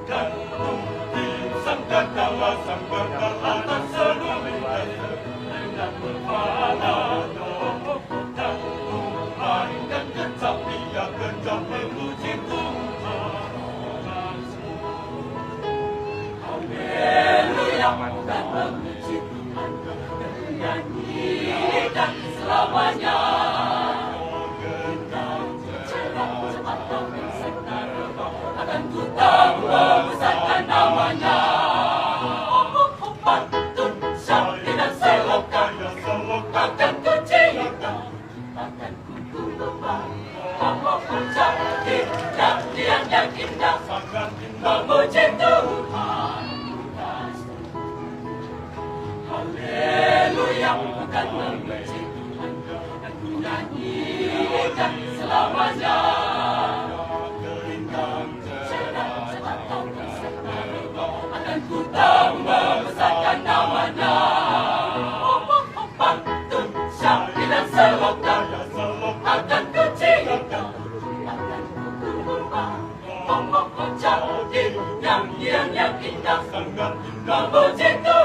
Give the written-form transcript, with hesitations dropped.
dan bukti sangkakala atas seluruh raya dengan berpala dan memainkan kecapi yang kencang memuji Tuhan. Haleluya, dan memuji Tuhan menyanyikan selamanya. Akan ku tak membesarkan namanya. Pantun, syakir dan selokan akan ku cipta, akan ku lembah. Menjadi nyanyian yang indah, memuji Tuhan. Haleluya, akan memuji Tuhan dan ku nyanyikan selamanya. Akan ku tak membesarkan namanya. Pantun, syakir dan selokan akan ku cipta, akan ku lembah. Menjadi nyanyian yang indah, memuji Tuhan.